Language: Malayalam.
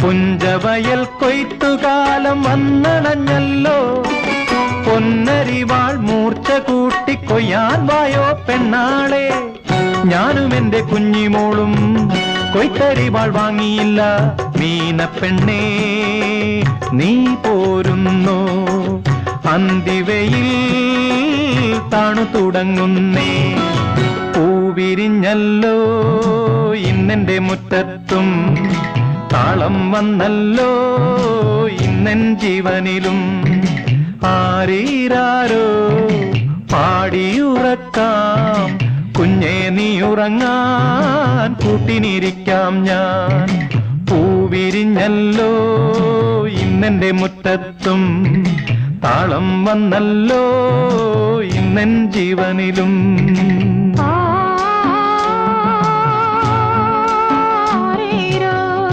പുഞ്ചവയൽ കൊയ്ത്തുകാലം വന്നണഞ്ഞല്ലോ, പൊന്നരിവാൾ മൂർച്ച കൂട്ടി കൊയ്യാൻ വായോ പെണ്ണാളെ. ഞാനും എന്റെ കുഞ്ഞിമോളും കൊയ്ത്തരിവാൾ വാങ്ങിയില്ല, മീനപ്പെണ്ണേ നീ പോരുന്നു. അന്തിവയിൽ താണു തുടങ്ങുന്നേ, പൂവിരിഞ്ഞല്ലോ ഇന്നെന്റെ മുറ്റത്തും, താളം വന്നല്ലോ ഇന്നെൻ ജീവനിലും. ആരീരാരോ പാടിയുറക്കാം, കുഞ്ഞേ നീ ഉറങ്ങാൻ കൂട്ടിനിരിക്കാം ഞാൻ. പൂവിരിഞ്ഞല്ലോ ഇന്നെന്റെ മുറ്റത്തും, താളം വന്നല്ലോ ഇന്നെൻ ജീവനിലും.